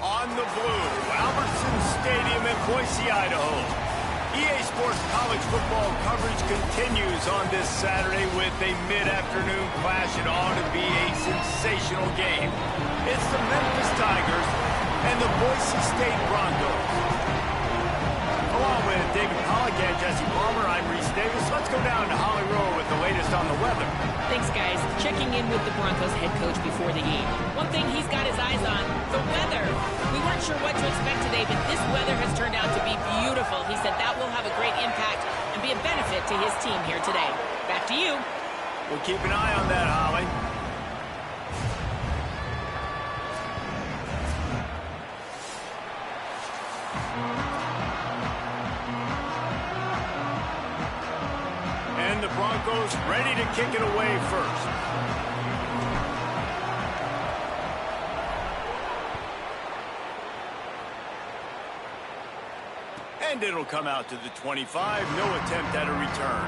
on the blue, Albertson Stadium in Boise, Idaho. EA Sports college football coverage continues on this Saturday with a mid-afternoon clash. It ought to be a sensational game. It's the Memphis Tigers and the Boise State Broncos. Along with David Pollock and Jesse Palmer, I'm Reese Davis. Let's go down to Holly Rowe with the latest on the weather. Thanks, guys. Checking in with the Broncos head coach before the game. One thing he's got his eyes on, the weather. We weren't sure what to expect today, but this weather has turned out to be beautiful. He said that will have a great impact and be a benefit to his team here today. Back to you. We'll keep an eye on that, Holly. And the Broncos ready to kick it away first. And it'll come out to the 25. No attempt at a return.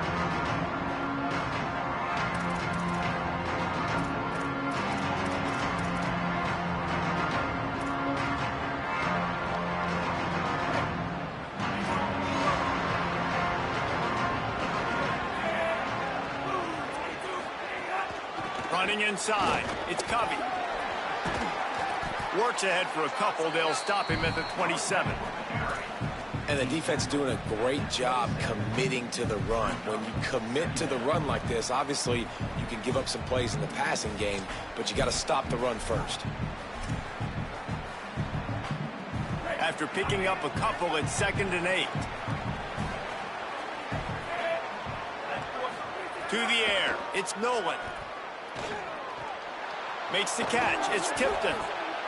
Running inside, it's Covey. Works ahead for a couple. They'll stop him at the 27. And the defense doing a great job committing to the run. When you commit to the run like this, obviously you can give up some plays in the passing game, but you got to stop the run first. After picking up a couple, it's 2nd and 8. To the air, it's Nolan. Makes the catch, it's Tipton.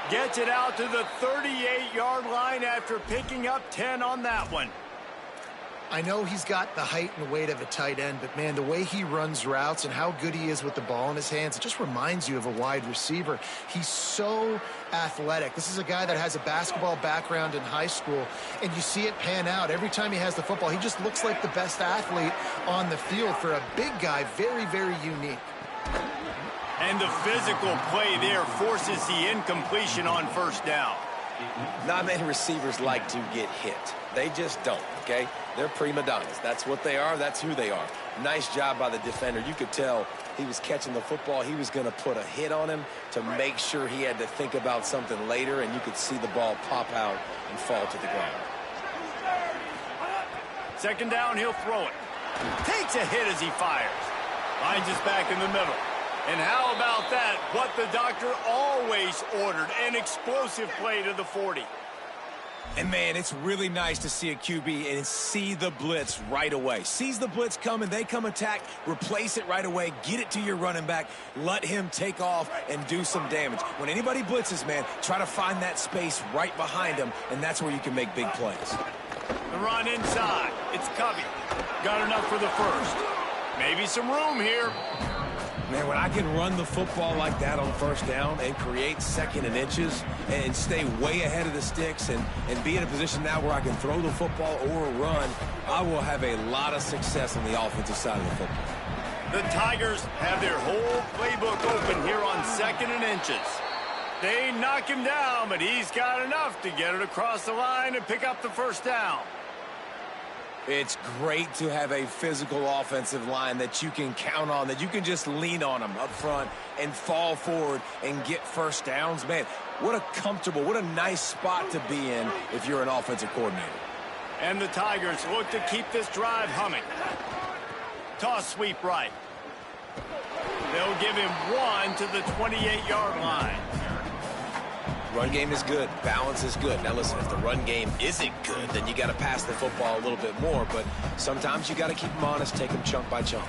Gets it out to the 38-yard line after picking up 10 on that one. I know he's got the height and weight of a tight end, but, man, the way he runs routes and how good he is with the ball in his hands, it just reminds you of a wide receiver. He's so athletic. This is a guy that has a basketball background in high school, and you see it pan out. Every time he has the football, he just looks like the best athlete on the field. For a big guy, very, very unique. And the physical play there forces the incompletion on first down. Not many receivers like to get hit. They just don't, okay? They're prima donnas. That's what they are. That's who they are. Nice job by the defender. You could tell he was catching the football. He was going to put a hit on him to make sure he had to think about something later, and you could see the ball pop out and fall to the ground. 2nd down, he'll throw it. Takes a hit as he fires. Finds his back in the middle. And how about that? What the doctor always ordered, an explosive play to the 40. And, man, it's really nice to see a QB and see the blitz right away. Sees the blitz coming, they come attack, replace it right away, get it to your running back, let him take off and do some damage. When anybody blitzes, man, try to find that space right behind him, and that's where you can make big plays. The run inside. It's Covey. Got enough for the first. Maybe some room here. Man, when I can run the football like that on 1st down and create 2nd and inches and stay way ahead of the sticks and be in a position now where I can throw the football or run, I will have a lot of success on the offensive side of the football. The Tigers have their whole playbook open here on 2nd and inches. They knock him down, but he's got enough to get it across the line and pick up the first down. It's great to have a physical offensive line that you can count on, that you can just lean on them up front and fall forward and get first downs. Man, what a comfortable, what a nice spot to be in if you're an offensive coordinator. And the Tigers look to keep this drive humming. Toss sweep right. They'll give him 1 to the 28-yard line. Run game is good. Balance is good. Now, listen, if the run game isn't good, then you got to pass the football a little bit more. But sometimes you got to keep them honest, take them chunk by chunk.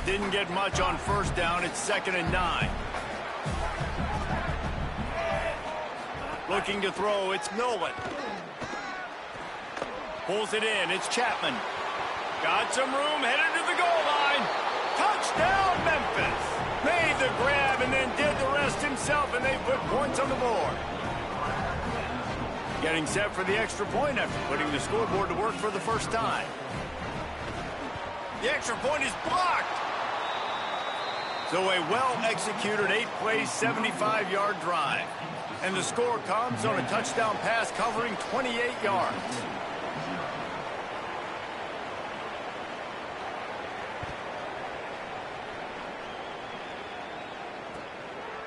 Didn't get much on 1st down. It's 2nd and 9. Looking to throw. It's Nolan. Pulls it in. It's Chapman. Got some room. Headed to the goal line. Touchdown, Memphis. Made the grab and then did the rest himself, and they put points on the board. Getting set for the extra point after putting the scoreboard to work for the first time. The extra point is blocked. So a well-executed 8-play, 75-yard drive. And the score comes on a touchdown pass covering 28 yards.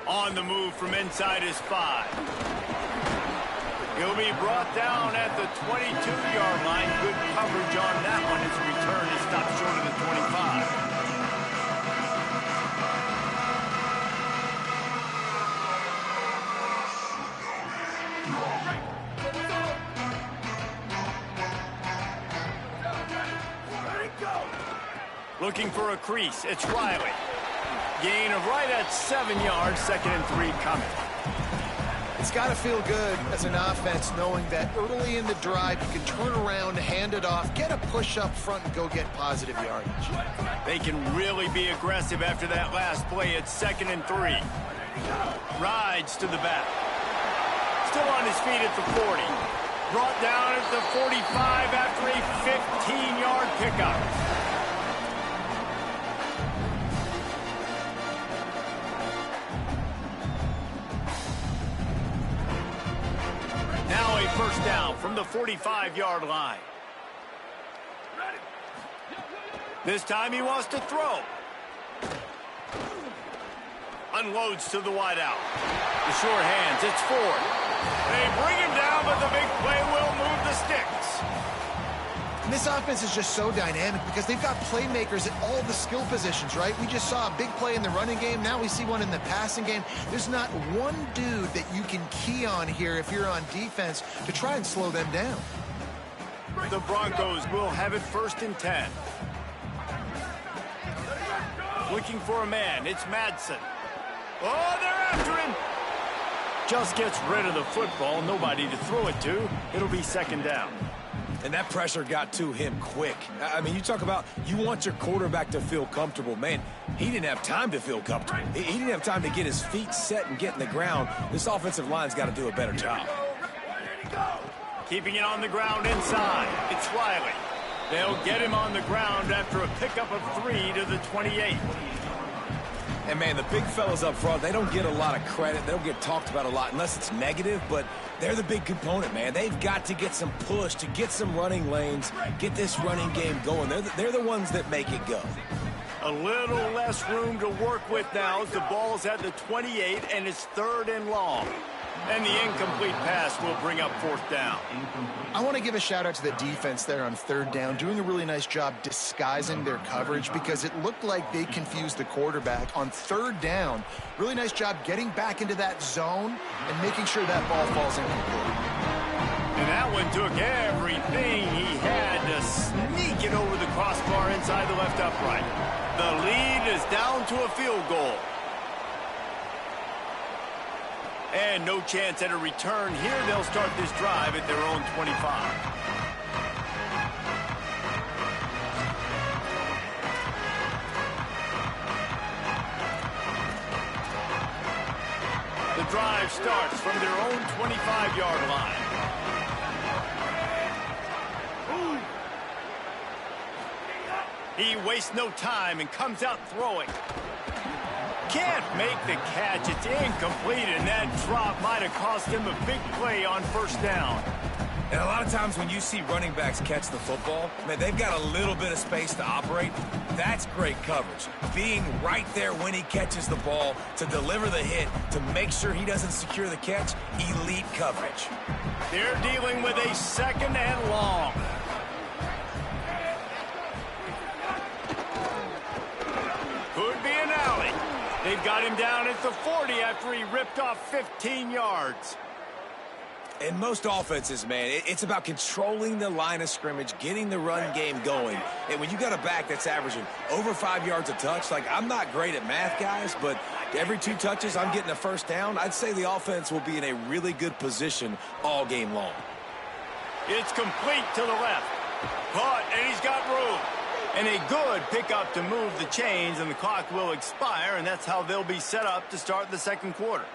On the move from inside his 5. He'll be brought down at the 22-yard line. Good coverage on that one. His return is stopped short of the 25. Looking for a crease. It's Riley. Gain of right at 7 yards. 2nd and 3 coming. It's got to feel good as an offense knowing that early in the drive you can turn around, hand it off, get a push up front, and go get positive yardage. They can really be aggressive after that last play. It's 2nd and 3. Rides to the back. Still on his feet at the 40. Brought down at the 45 after a 15-yard pickup. Now a first down from the 45-yard line. This time he wants to throw. Unloads to the wideout. The short hands, it's Ford. They bring him down, but the big play will move the sticks. And this offense is just so dynamic because they've got playmakers at all the skill positions, right? We just saw a big play in the running game. Now we see one in the passing game. There's not one dude that you can key on here if you're on defense to try and slow them down. The Broncos will have it 1st and 10. Looking for a man. It's Madsen. Oh, they're after him. Just gets rid of the football. Nobody to throw it to. It'll be 2nd down. And that pressure got to him quick. I mean, you talk about you want your quarterback to feel comfortable. Man, he didn't have time to feel comfortable. He didn't have time to get his feet set and get in the ground. This offensive line's got to do a better job. Keeping it on the ground inside. It's Riley. They'll get him on the ground after a pickup of 3 to the 28. And, man, the big fellas up front, they don't get a lot of credit. They don't get talked about a lot unless it's negative, but they're the big component, man. They've got to get some push to get some running lanes, get this running game going. They're the ones that make it go. A little less room to work with now as the ball's at the 28 and it's 3rd and long. And the incomplete pass will bring up 4th down. I want to give a shout out to the defense there on 3rd down, doing a really nice job disguising their coverage because it looked like they confused the quarterback on 3rd down. Really nice job getting back into that zone and making sure that ball falls incomplete. And that one took everything he had to sneak it over the crossbar inside the left upright. The lead is down to a field goal. And no chance at a return here. They'll start this drive at their own 25. The drive starts from their own 25-yard line. He wastes no time and comes out throwing. Can't make the catch. It's incomplete, and that drop might have cost him a big play on 1st down. And a lot of times when you see running backs catch the football, man, they've got a little bit of space to operate. That's great coverage. Being right there when he catches the ball to deliver the hit, to make sure he doesn't secure the catch, elite coverage. They're dealing with a 2nd and long. Could be an alley. They've got him down at the 40 after he ripped off 15 yards. In most offenses, man, it's about controlling the line of scrimmage, getting the run game going. And when you got a back that's averaging over 5 yards a touch, like I'm not great at math, guys, but every 2 touches I'm getting a 1st down, I'd say the offense will be in a really good position all game long. It's complete to the left. Caught, and he's got room. And a good pickup to move the chains, and the clock will expire, and that's how they'll be set up to start the 2nd quarter.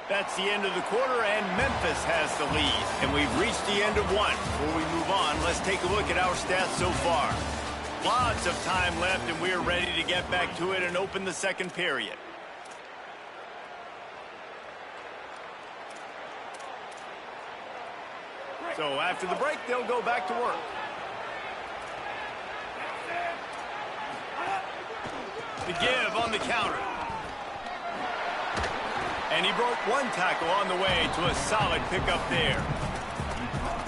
That's the end of the quarter, and Memphis has the lead. And we've reached the end of one. Before we move on, let's take a look at our stats so far. Lots of time left, and we're ready to get back to it and open the second period. So after the break, they'll go back to work. The give on the counter. And he broke one tackle on the way to a solid pickup there.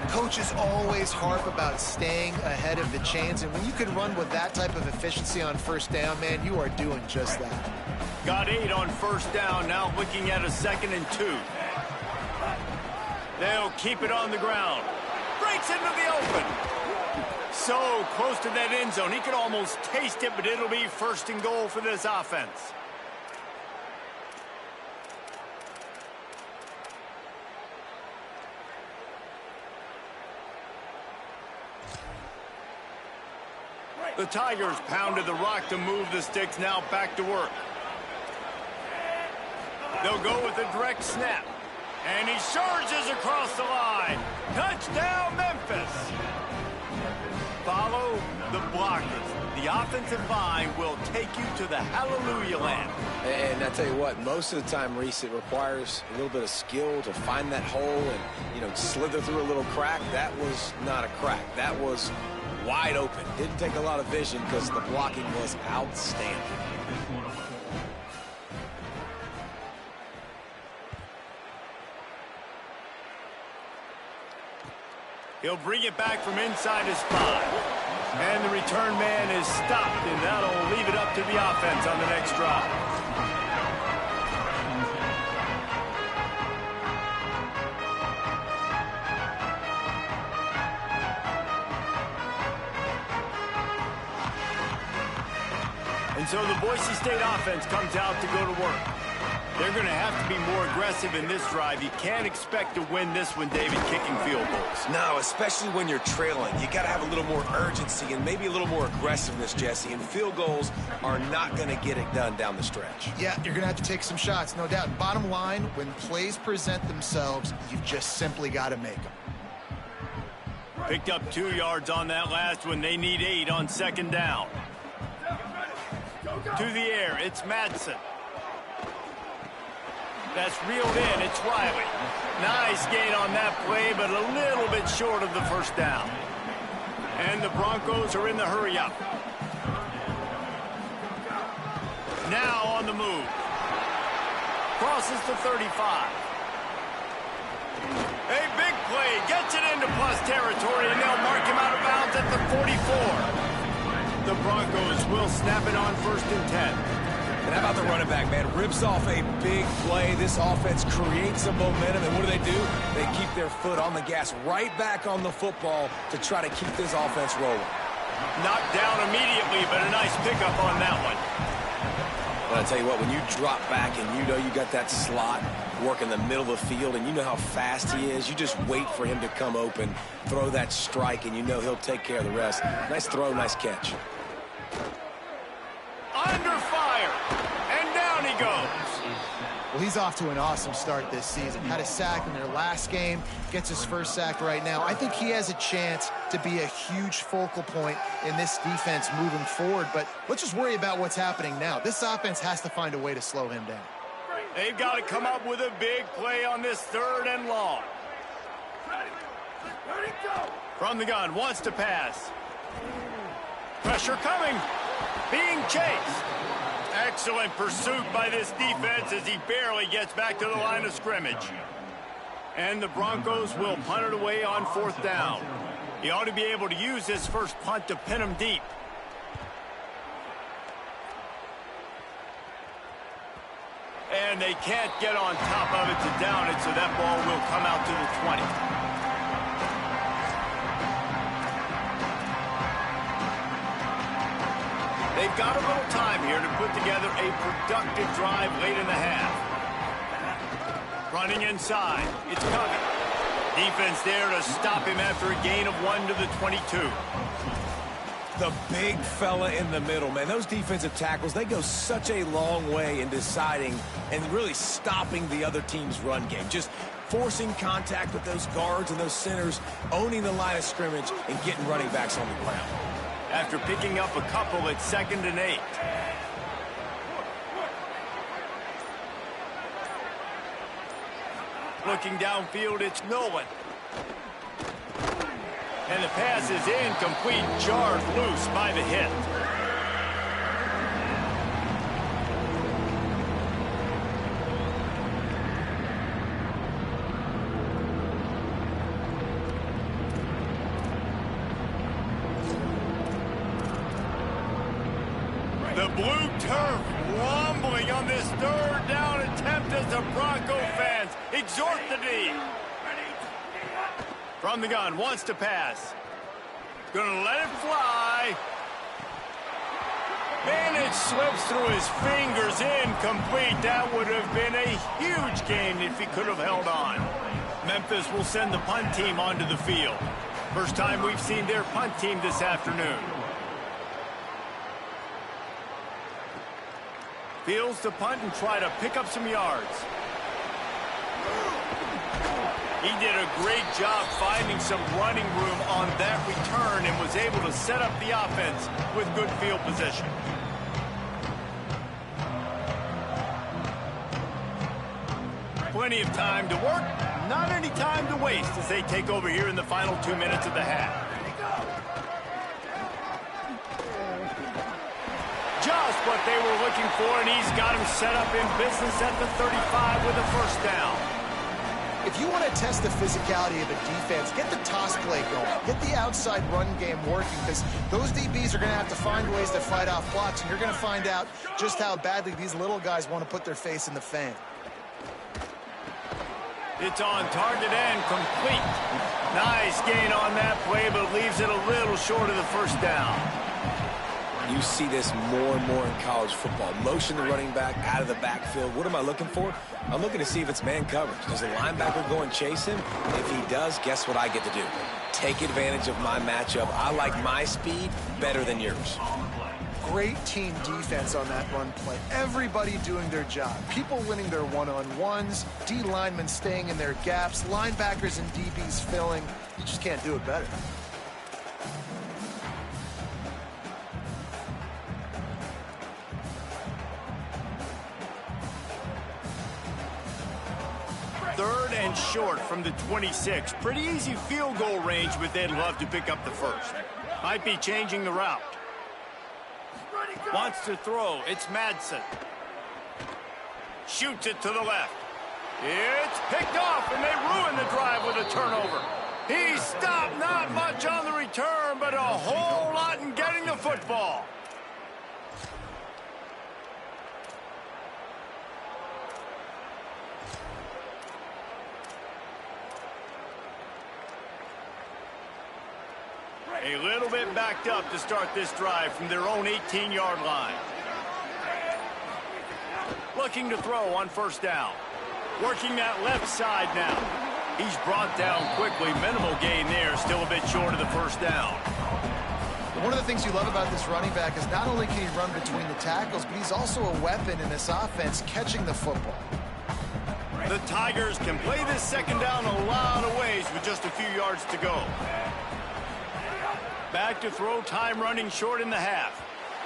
Coaches always harp about staying ahead of the chains, and when you can run with that type of efficiency on first down, man, you are doing just that. Got 8 on first down, now looking at a 2nd and 2. They'll keep it on the ground. Breaks into the open. So close to that end zone. He could almost taste it, but it'll be 1st and goal for this offense. The Tigers pounded the rock to move the sticks, now back to work. They'll go with a direct snap. And he charges across the line. Touchdown, Memphis. Follow the blockers. The offensive line will take you to the hallelujah land. And I tell you what, most of the time, Reese, it requires a little bit of skill to find that hole and, slither through a little crack. That was not a crack. That was wide open. Didn't take a lot of vision because the blocking was outstanding. He'll bring it back from inside his 5. And the return man is stopped, and that'll leave it up to the offense on the next drive. And so the Boise State offense comes out to go to work. They're going to have to be more aggressive in this drive. You can't expect to win this one, David, kicking field goals. No, especially when you're trailing. You got to have a little more urgency and maybe a little more aggressiveness, Jesse. And field goals are not going to get it done down the stretch. Yeah, you're going to have to take some shots, no doubt. Bottom line, when plays present themselves, you've just simply got to make them. Picked up 2 yards on that last one. They need 8 on 2nd down. To the air, it's Madsen. That's reeled in. It's Riley. Nice gain on that play, but a little bit short of the 1st down. And the Broncos are in the hurry-up. Now on the move. Crosses the 35. A big play. Gets it into plus territory, and they'll mark him out of bounds at the 44. The Broncos will snap it on 1st and 10. And how about the running back, man? Rips off a big play. This offense creates some momentum, and what do? They keep their foot on the gas, right back on the football to try to keep this offense rolling. Knocked down immediately, but a nice pickup on that one. But I tell you what, when you drop back and you know you got that slot work in the middle of the field and you know how fast he is, you just wait for him to come open, throw that strike, and you know he'll take care of the rest. Nice throw, nice catch. Under fire, and down he goes. Well, he's off to an awesome start this season. Had a sack in their last game, gets his 1st sack right now. I think he has a chance to be a huge focal point in this defense moving forward, but let's just worry about what's happening now. This offense has to find a way to slow him down. They've got to come up with a big play on this 3rd and long. From the gun, wants to pass. Pressure coming. Being chased. Excellent pursuit by this defense as he barely gets back to the line of scrimmage. And the Broncos will punt it away on 4th down. He ought to be able to use his first punt to pin him deep. And they can't get on top of it to down it, so that ball will come out to the 20. They've got a little time here to put together a productive drive late in the half. Running inside. It's Covey. Defense there to stop him after a gain of 1 to the 22. The big fella in the middle, man. Those defensive tackles, they go such a long way in deciding and really stopping the other team's run game. Just forcing contact with those guards and those centers, owning the line of scrimmage, and getting running backs on the ground. After picking up a couple at 2nd and 8. Looking downfield, it's Nolan. And the pass is incomplete, jarred loose by the hit. The blue turf rumbling on this 3rd down attempt as the Bronco fans exhort the D. From the gun, wants to pass. Gonna let it fly. And it slips through his fingers, incomplete. That would have been a huge gain if he could have held on. Memphis will send the punt team onto the field. First time we've seen their punt team this afternoon. Fields to punt and try to pick up some yards. He did a great job finding some running room on that return and was able to set up the offense with good field position. Plenty of time to work, not any time to waste as they take over here in the final 2 minutes of the half. Just what they were looking for, and he's got him set up in business at the 35 with a 1st down. If you want to test the physicality of a defense, get the toss play going. Get the outside run game working, because those DBs are going to have to find ways to fight off blocks, and you're going to find out just how badly these little guys want to put their face in the fan. It's on target and complete. Nice gain on that play, but leaves it a little short of the 1st down. You see this more and more in college football. Motion the running back out of the backfield. What am I looking for? I'm looking to see if it's man coverage. Does the linebacker go and chase him? If he does, guess what I get to do? Take advantage of my matchup. I like my speed better than yours. Great team defense on that run play. Everybody doing their job. People winning their one-on-ones, D linemen staying in their gaps, linebackers and DBs filling. You just can't do it better. Third and short from the 26. Pretty easy field goal range, but they'd love to pick up the 1st. Might be changing the route. Wants to throw. It's Madsen. Shoots it to the left. It's picked off, and they ruin the drive with a turnover. He stopped, not much on the return, but a whole lot in getting the football. A little bit backed up to start this drive from their own 18-yard line. Looking to throw on 1st down. Working that left side now. He's brought down quickly. Minimal gain there. Still a bit short of the 1st down. One of the things you love about this running back is not only can he run between the tackles, but he's also a weapon in this offense catching the football. The Tigers can play this 2nd down a lot of ways with just a few yards to go. Back to throw, time running short in the half.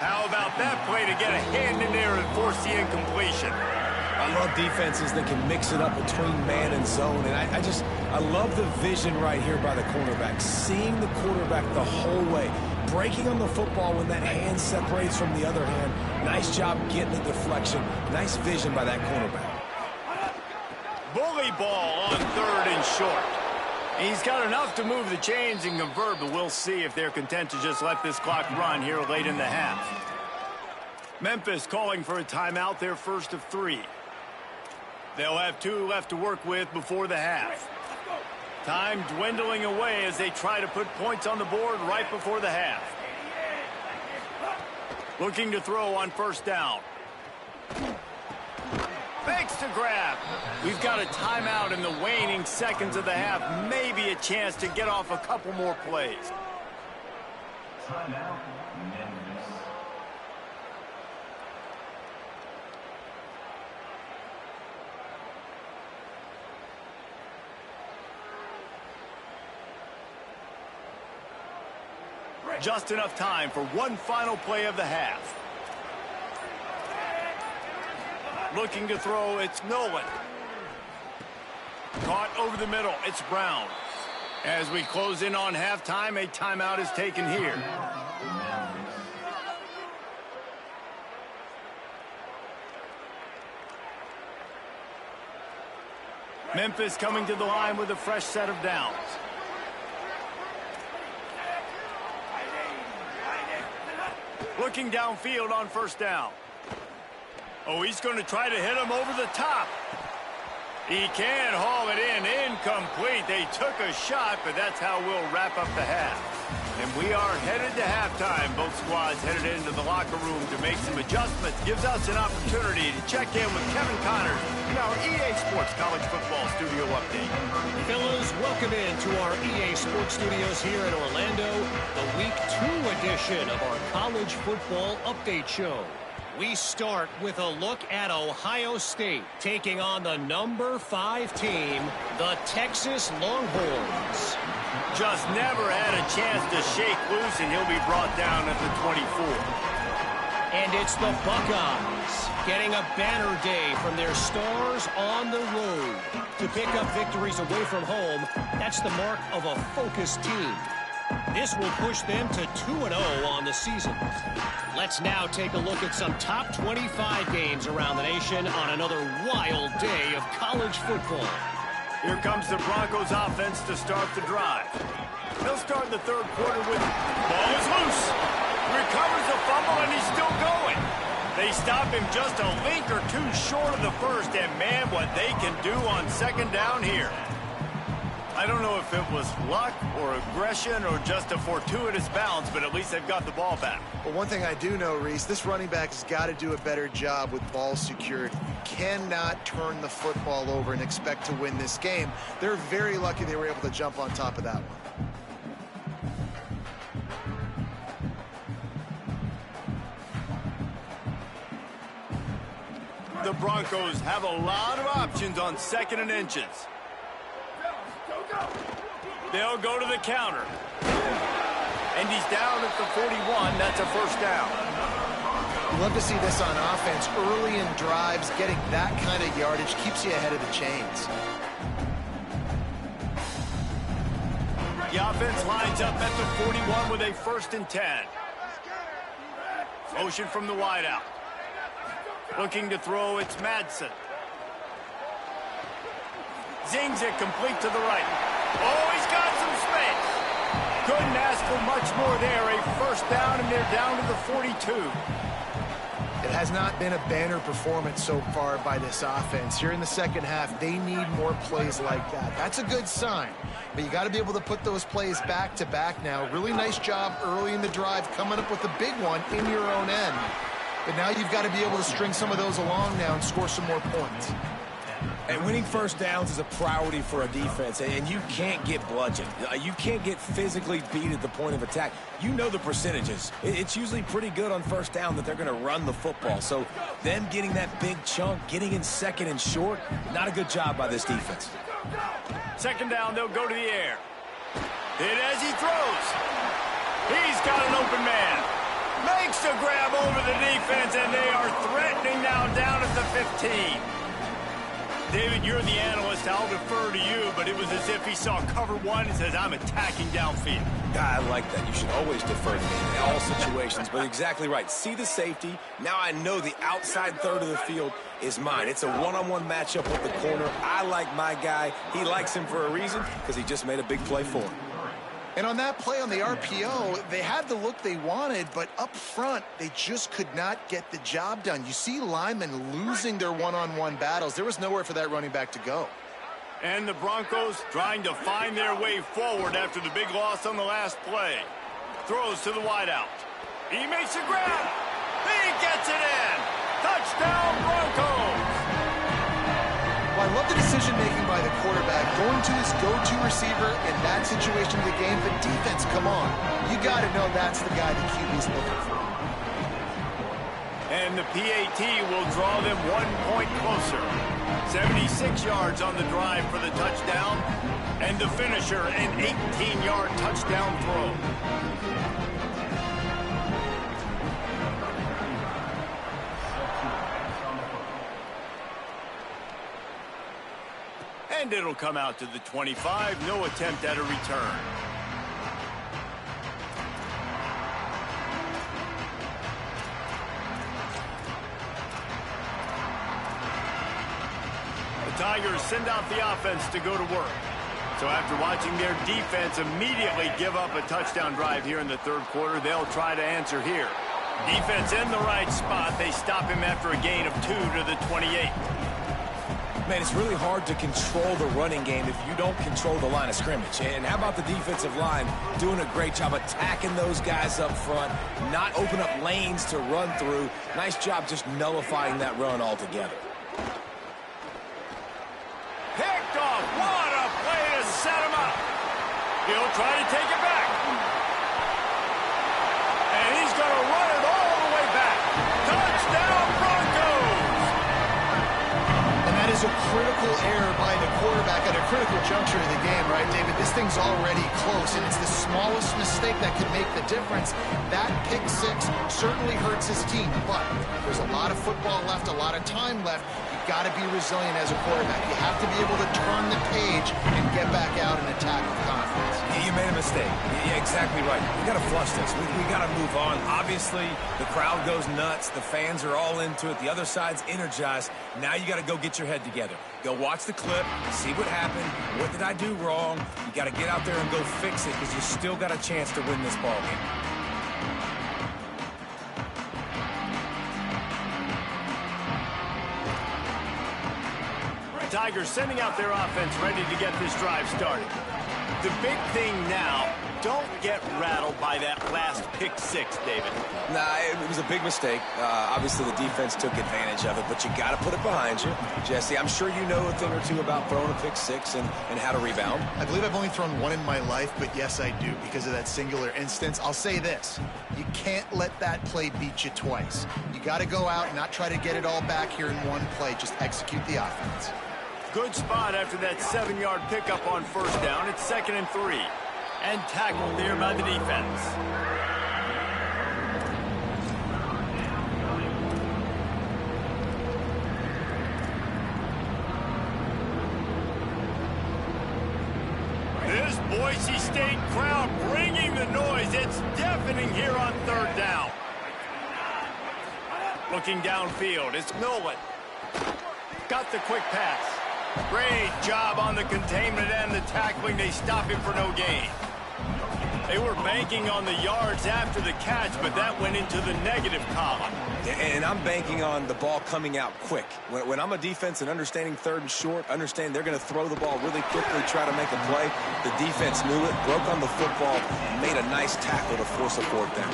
How about that play to get a hand in there and force the incompletion? I love defenses that can mix it up between man and zone, and I love the vision right here by the cornerback, seeing the quarterback the whole way, breaking on the football when that hand separates from the other hand. Nice job getting the deflection. Nice vision by that cornerback. Bully ball on 3rd and short. He's got enough to move the chains and convert, but we'll see if they're content to just let this clock run here late in the half. Memphis calling for a timeout, their 1st of 3. They'll have 2 left to work with before the half. Time dwindling away as they try to put points on the board right before the half. Looking to throw on 1st down. Fakes to grab. We've got a timeout in the waning seconds of the half. Maybe a chance to get off a couple more plays. Timeout, Memphis. Just enough time for one final play of the half. Looking to throw, it's Nolan. Caught over the middle, it's Brown. As we close in on halftime, a timeout is taken here. Memphis coming to the line with a fresh set of downs. Looking downfield on first down. Oh, he's going to try to hit him over the top. He can haul it in. Incomplete. They took a shot, but that's how we'll wrap up the half. And we are headed to halftime. Both squads headed into the locker room to make some adjustments. Gives us an opportunity to check in with Kevin Connors in our EA Sports College Football Studio Update. Fellas, welcome into our EA Sports Studios here in Orlando, the Week 2 edition of our College Football Update Show. We start with a look at Ohio State taking on the number 5 team, the Texas Longhorns. Just never had a chance to shake loose, and he'll be brought down at the 24. And it's the Buckeyes getting a banner day from their stars on the road. To pick up victories away from home, that's the mark of a focused team. This will push them to 2-0 on the season. Let's now take a look at some top 25 games around the nation on another wild day of college football. Here comes the Broncos offense to start the drive. They'll start the third quarter with ball is loose. Recovers the fumble, and he's still going. They stop him just a link or two short of the first, and man, what they can do on second down here. I don't know if it was luck or aggression or just a fortuitous bounce, but at least they've got the ball back. Well, one thing I do know, Reese, this running back has got to do a better job with ball security. You cannot turn the football over and expect to win this game. They're very lucky they were able to jump on top of that one. The Broncos have a lot of options on second and inches. They'll go to the counter. And he's down at the 41. That's a first down. Love to see this on offense. Early in drives, getting that kind of yardage keeps you ahead of the chains. The offense lines up at the 41 with a 1st and 10. Motion from the wideout. Looking to throw, it's Madsen. Zings it complete to the right. Oh, he's got some space. Couldn't ask for much more there. A first down, and they're down to the 42. It has not been a banner performance so far by this offense. Here in the second half, they need more plays like that. That's a good sign. But you got to be able to put those plays back to back now. Really nice job early in the drive, coming up with a big one in your own end. But now you've got to be able to string some of those along now and score some more points. And winning first downs is a priority for a defense, and you can't get bludgeoned. You can't get physically beat at the point of attack. You know the percentages. It's usually pretty good on first down that they're going to run the football. So them getting that big chunk, getting in second and short, not a good job by this defense. Second down, they'll go to the air. Hit as he throws. He's got an open man. Makes the grab over the defense, and they are threatening now down at the 15. David, you're the analyst. I'll defer to you, but it was as if he saw cover one and says, I'm attacking downfield. I like that. You should always defer to me in all situations, but exactly right. See the safety. Now I know the outside third of the field is mine. It's a one-on-one matchup with the corner. I like my guy. He likes him for a reason because he just made a big play for him. And on that play on the RPO, they had the look they wanted, but up front, they just could not get the job done. You see linemen losing their one-on-one battles. There was nowhere for that running back to go. And the Broncos trying to find their way forward after the big loss on the last play. Throws to the wideout. He makes a grab. He gets it in. Touchdown, Broncos. I love the decision-making by the quarterback, going to his go-to receiver in that situation of the game. But defense, come on. You got to know that's the guy the QB's looking for. And the PAT will draw them 1 point closer. 76 yards on the drive for the touchdown. And the finisher, an 18-yard touchdown throw. And it'll come out to the 25. No attempt at a return. The Tigers send out the offense to go to work. So after watching their defense immediately give up a touchdown drive here in the third quarter, they'll try to answer here. Defense in the right spot. They stop him after a gain of 2 to the 28. Man, it's really hard to control the running game if you don't control the line of scrimmage. And how about the defensive line doing a great job attacking those guys up front, not open up lanes to run through. Nice job just nullifying that run altogether. Picked off. What a play to set him up. He'll try to take it back. And he's going to run it all the way back. Touchdown, Broncos! And that is a critical error by the quarterback at a critical juncture of the game, right, David? This thing's already close, and it's the smallest mistake that could make the difference. That pick six certainly hurts his team, but there's a lot of football left, a lot of time left. You've got to be resilient as a quarterback. You have to be able to turn the page and get back out and attack with confidence. You made a mistake. Yeah, exactly right. We got to flush this. We got to move on. Obviously, the crowd goes nuts. The fans are all into it. The other side's energized. Now you got to go get your head together. Go watch the clip, see what happened. What did I do wrong? You got to get out there and go fix it because you still got a chance to win this ball game. Tigers sending out their offense ready to get this drive started. The big thing now, don't get rattled by that last pick six, David. Nah, it was a big mistake. Obviously, the defense took advantage of it, but you got to put it behind you. Jesse, I'm sure you know a thing or two about throwing a pick six and how to rebound. I believe I've only thrown one in my life, but yes, I do because of that singular instance. I'll say this. You can't let that play beat you twice. You got to go out and not try to get it all back here in one play. Just execute the offense. Good spot after that 7-yard pickup on first down. It's 2nd and 3. And tackled there by the defense. This Boise State crowd bringing the noise. It's deafening here on third down. Looking downfield, it's Nolan. Got the quick pass. Great job on the containment and the tackling. They stop him for no gain. They were banking on the yards after the catch, but that went into the negative column. And I'm banking on the ball coming out quick. When I'm a defense and understanding third and short, understand they're going to throw the ball really quickly, try to make a play. The defense knew it, broke on the football, and made a nice tackle to force a fourth down.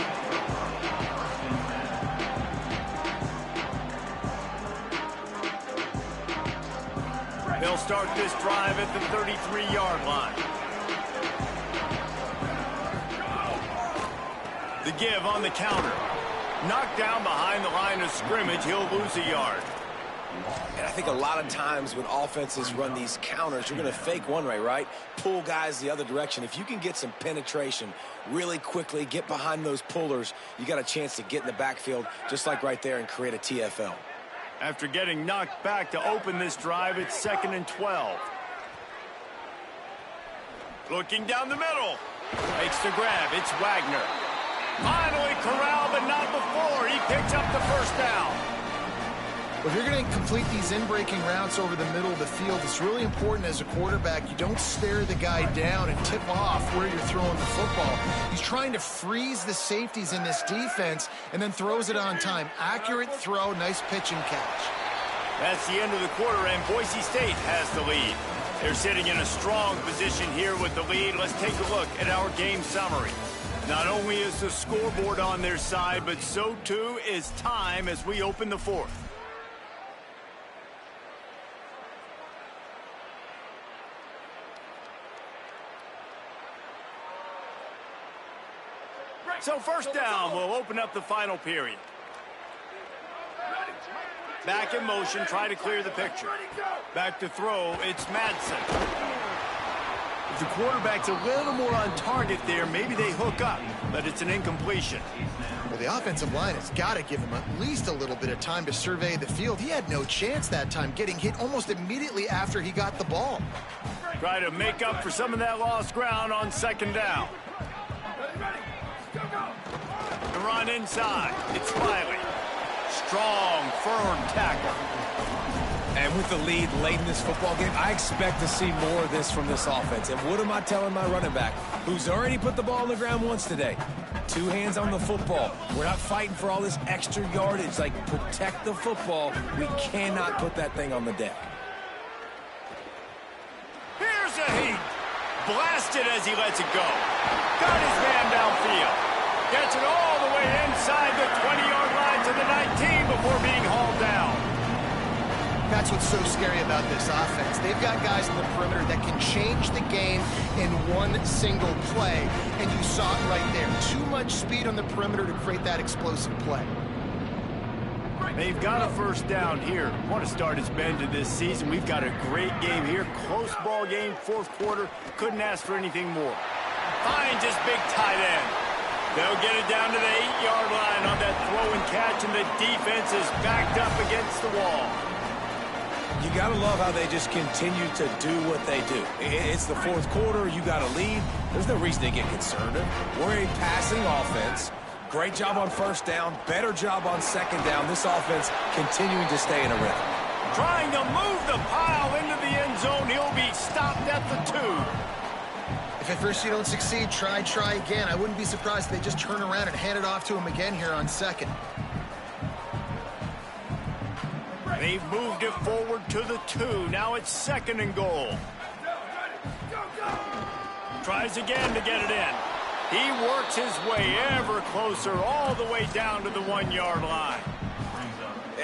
They'll start this drive at the 33-yard line. The give on the counter. Knocked down behind the line of scrimmage. He'll lose a yard. And I think a lot of times when offenses run these counters, you're going to fake one way, right? Pull guys the other direction. If you can get some penetration really quickly, get behind those pullers, you got a chance to get in the backfield just like right there and create a TFL. After getting knocked back to open this drive, it's 2nd and 12. Looking down the middle. Makes the grab. It's Wagner. Finally corralled, but not before. He picks up the first down. If you're going to complete these in-breaking routes over the middle of the field, it's really important as a quarterback you don't stare the guy down and tip off where you're throwing the football. He's trying to freeze the safeties in this defense and then throws it on time. Accurate throw, nice pitch and catch. That's the end of the quarter, and Boise State has the lead. They're sitting in a strong position here with the lead. Let's take a look at our game summary. Not only is the scoreboard on their side, but so too is time as we open the fourth. So first down will open up the final period. Back in motion, try to clear the picture. Back to throw, it's Madsen. If the quarterback's a little more on target there, maybe they hook up, but it's an incompletion. Well, the offensive line has got to give him at least a little bit of time to survey the field. He had no chance that time, getting hit almost immediately after he got the ball. Try to make up for some of that lost ground on second down. The run inside. It's Smiley. Strong, firm tackle. And with the lead late in this football game, I expect to see more of this from this offense. And what am I telling my running back, who's already put the ball on the ground once today? 2 hands on the football. We're not fighting for all this extra yardage. Like, protect the football. We cannot put that thing on the deck. Here's a heat. Blasted as he lets it go. Got his man downfield. Gets it all the way inside the 20-yard line to the 19 before being hauled down. That's what's so scary about this offense. They've got guys in the perimeter that can change the game in one single play, and you saw it right there. Too much speed on the perimeter to create that explosive play. They've got a first down here. What a start it's been to this season. We've got a great game here. Close ball game, fourth quarter. Couldn't ask for anything more. Finds his big tight end. They'll get it down to the 8-yard line on that throw and catch, and the defense is backed up against the wall. You got to love how they just continue to do what they do. It's the fourth quarter. You got a lead. There's no reason to get concerned. We're a passing offense. Great job on first down. Better job on second down. This offense continuing to stay in a rhythm. Trying to move the pile into the end zone. He'll be stopped at the 2. If at first you don't succeed, try again. I wouldn't be surprised if they just turn around and hand it off to him again here on second. They've moved it forward to the 2. Now it's second and goal. Tries again to get it in. He works his way ever closer all the way down to the 1-yard line.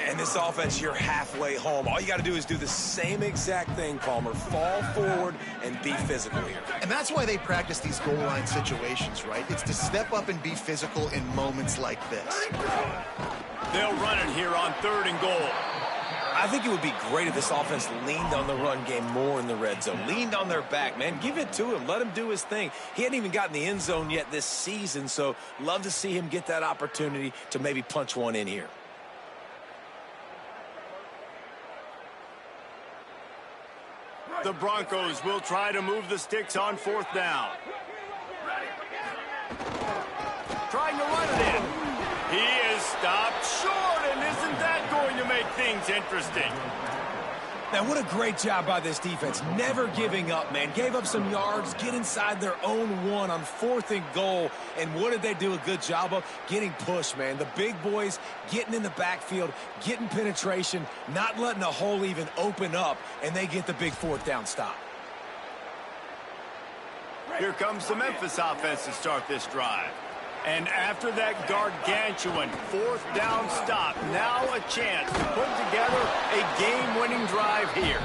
And this offense, you're halfway home. All you got to do is do the same exact thing, Palmer. Fall forward and be physical here. And that's why they practice these goal line situations, right? It's to step up and be physical in moments like this. They'll run it here on third and goal. I think it would be great if this offense leaned on the run game more in the red zone. Leaned on their back, man. Give it to him. Let him do his thing. He hadn't even gotten the end zone yet this season, so love to see him get that opportunity to maybe punch one in here. The Broncos will try to move the sticks on fourth down. Trying to run it in. He is stopped short, and isn't that going to make things interesting? Now, what a great job by this defense. Never giving up, man. Gave up some yards, get inside their own 1 on fourth and goal. And what did they do a good job of? Getting pushed, man. The big boys getting in the backfield, getting penetration, not letting a hole even open up, and they get the big fourth down stop. Here comes the Memphis offense to start this drive. And after that gargantuan fourth down stop, now a chance to put together a game-winning drive here.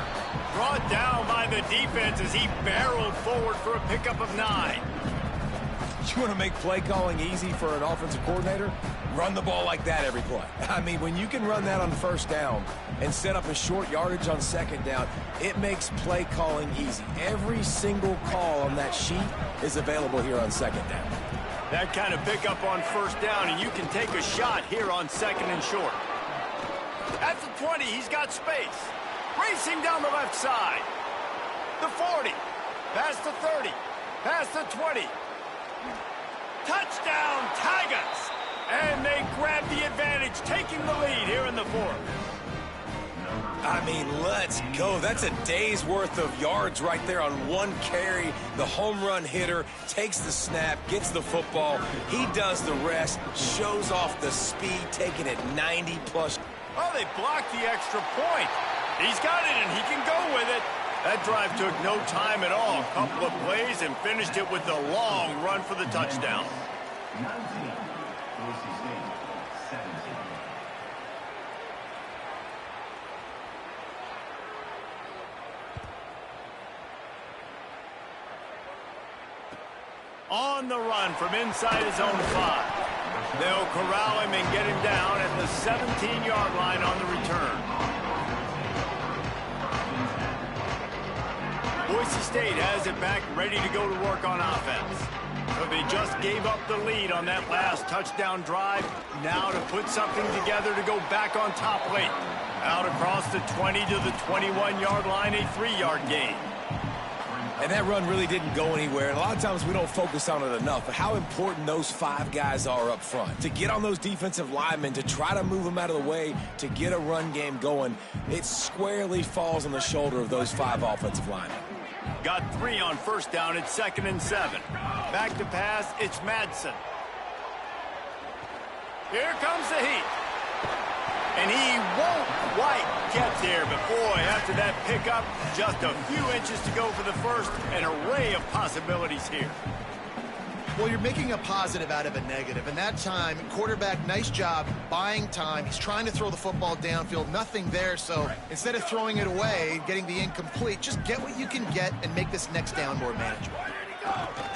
Brought down by the defense as he barreled forward for a pickup of 9. You want to make play calling easy for an offensive coordinator? Run the ball like that every play. I mean, when you can run that on first down and set up a short yardage on second down, it makes play calling easy. Every single call on that sheet is available here on second down. That kind of pickup on first down, and you can take a shot here on second and short. At the 20, he's got space. Racing down the left side. The 40. Past the 30. Past the 20. Touchdown, Tigers! And they grab the advantage, taking the lead here in the fourth. I mean, let's go. That's a day's worth of yards right there on one carry. The home run hitter takes the snap, gets the football. He does the rest, shows off the speed, taking it 90-plus. Oh, they blocked the extra point. He's got it, and he can go with it. That drive took no time at all. A couple of plays and finished it with a long run for the touchdown. 19, Boise St, 17. On the run from inside his own 5. They'll corral him and get him down at the 17-yard line on the return. Boise State has it back, ready to go to work on offense. So they just gave up the lead on that last touchdown drive. Now to put something together to go back on top late. Out across the 20 to the 21-yard line, a 3-yard gain. And that run really didn't go anywhere. And a lot of times we don't focus on it enough, but how important those 5 guys are up front. To get on those defensive linemen, to try to move them out of the way, to get a run game going, it squarely falls on the shoulder of those 5 offensive linemen. Got 3 on first down at 2nd and 7. Back to pass, it's Madsen. Here comes the heat. And he won't quite get there, but boy, after that pickup, just a few inches to go for the first. An array of possibilities here. Well, you're making a positive out of a negative, and that time, quarterback, nice job buying time. He's trying to throw the football downfield, nothing there, so instead of throwing it away, getting the incomplete, just get what you can get and make this next down more manageable.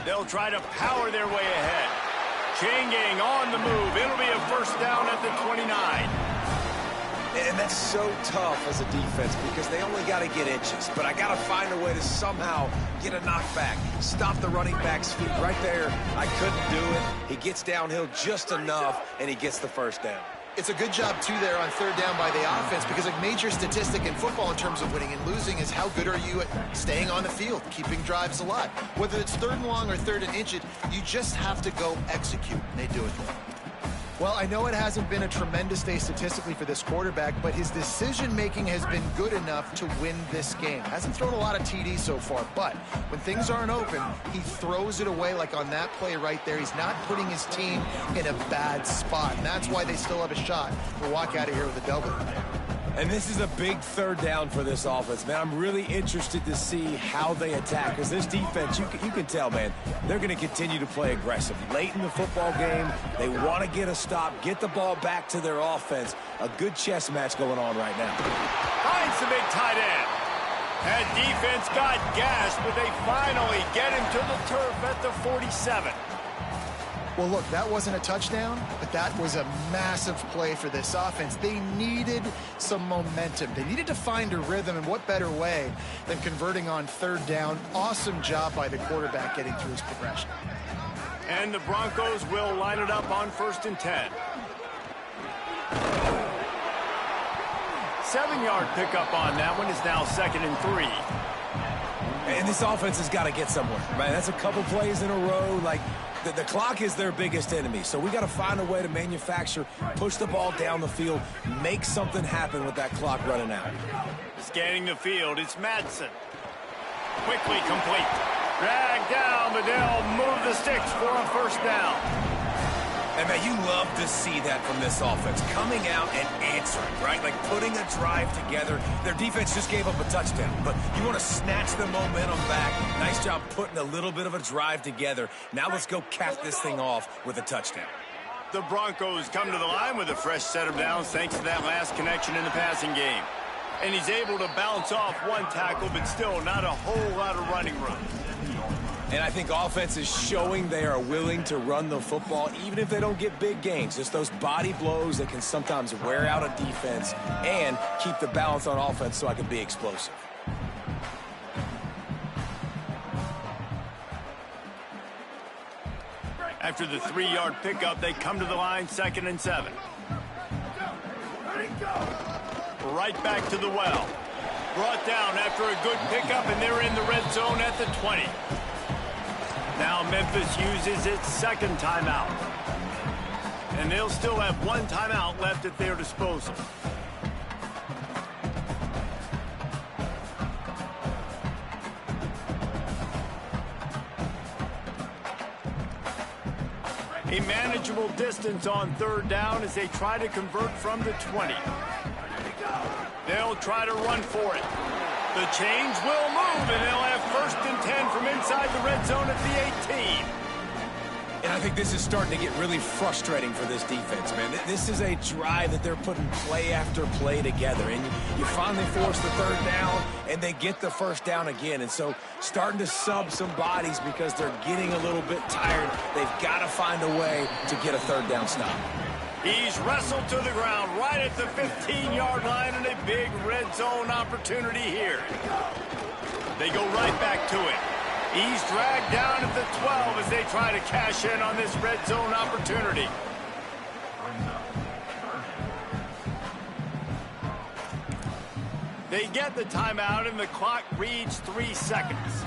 They'll try to power their way ahead. Changing on the move. It'll be a first down at the 29. And that's so tough as a defense because they only got to get inches. But I got to find a way to somehow get a knockback. Stop the running back's feet right there. I couldn't do it. He gets downhill just enough, and he gets the first down. It's a good job, too, there on 3rd down by the offense because a major statistic in football in terms of winning and losing is how good are you at staying on the field, keeping drives alive. Whether it's 3rd and long or 3rd and inch, you just have to go execute, and they do it. Well, I know it hasn't been a tremendous day statistically for this quarterback, but his decision-making has been good enough to win this game. Hasn't thrown a lot of TDs so far, but when things aren't open, he throws it away like on that play right there. He's not putting his team in a bad spot, and that's why they still have a shot to walk out of here with a W. And this is a big 3rd down for this offense, man. I'm really interested to see how they attack because this defense, you can tell, man, they're going to continue to play aggressive. Late in the football game, they want to get a stop, get the ball back to their offense. A good chess match going on right now. Finds the big tight end. That defense got gashed, but they finally get him to the turf at the 47. Well, look, that wasn't a touchdown, but that was a massive play for this offense. They needed some momentum. They needed to find a rhythm, and what better way than converting on 3rd down. Awesome job by the quarterback getting through his progression. And the Broncos will line it up on 1st and 10. 7-yard pickup on that one is now 2nd and 3. And this offense has got to get somewhere, right? That's a couple plays in a row, like the clock is their biggest enemy, so we got to find a way to manufacture, push the ball down the field, make something happen with that clock running out. Scanning the field, it's Madsen. Quickly complete. Dragged down, but they'll move the sticks for a first down. And, man, you love to see that from this offense, coming out and answering, right? Like putting a drive together. Their defense just gave up a touchdown, but you want to snatch the momentum back. Nice job putting a little bit of a drive together. Now let's go cap this thing off with a touchdown. The Broncos come to the line with a fresh set of downs thanks to that last connection in the passing game. And he's able to bounce off one tackle, but still not a whole lot of running room. And I think offense is showing they are willing to run the football, even if they don't get big gains. Just those body blows that can sometimes wear out a defense and keep the balance on offense so I can be explosive. After the 3-yard pickup, they come to the line, 2nd and 7. Right back to the well. Brought down after a good pickup, and they're in the red zone at the 20. Now Memphis uses its 2nd timeout. And they'll still have 1 timeout left at their disposal. A manageable distance on 3rd down as they try to convert from the 20. They'll try to run for it. The chains will move, and they'll have 1st and 10 from inside the red zone at the 18. And I think this is starting to get really frustrating for this defense, man. This is a drive that they're putting play after play together, and you finally force the third down, and they get the first down again. And so starting to sub some bodies because they're getting a little bit tired. They've got to find a way to get a third down stop. He's wrestled to the ground right at the 15-yard line, and a big red zone opportunity here. They go right back to it. He's dragged down at the 12 as they try to cash in on this red zone opportunity. They get the timeout, and the clock reads 3 seconds.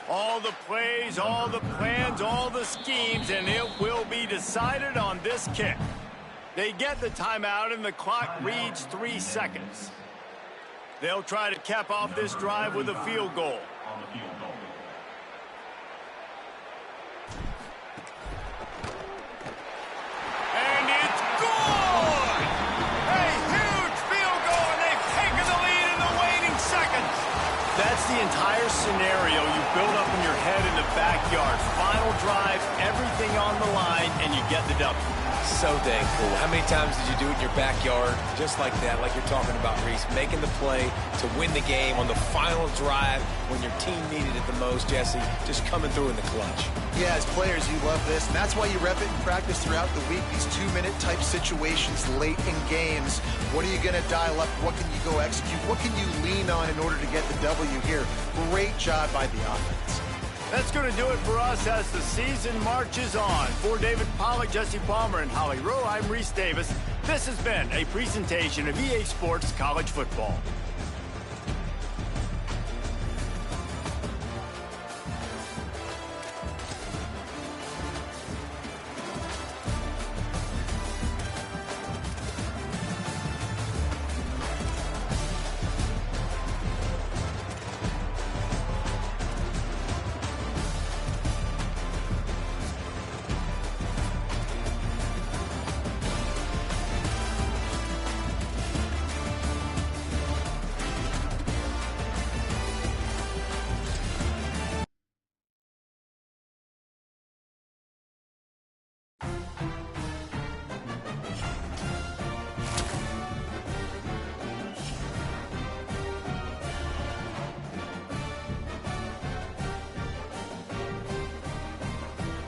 All the plays, all the plans, all the schemes, and it will be decided on this kick. They get the timeout, and the clock reads 3 seconds. They'll try to cap off this drive with a field goal. And it's good! A huge field goal, and they've taken the lead in the waning seconds. That's the entire scenario you build up in your head in the backyard. Final drive, everything on the line, and you get the W. So dang cool. How many times did you do it in your backyard? Just like that, like you're talking about, Reese. Making the play to win the game on the final drive when your team needed it the most, Jesse. Just coming through in the clutch. Yeah, as players, you love this, and that's why you rep it in practice throughout the week. These 2-minute type situations late in games. What are you going to dial up? What can you go execute? What can you lean on in order to get the W here? Great job by the offense. That's going to do it for us as the season marches on. For David Pollack, Jesse Palmer, and Holly Rowe, I'm Reese Davis. This has been a presentation of EA Sports College Football.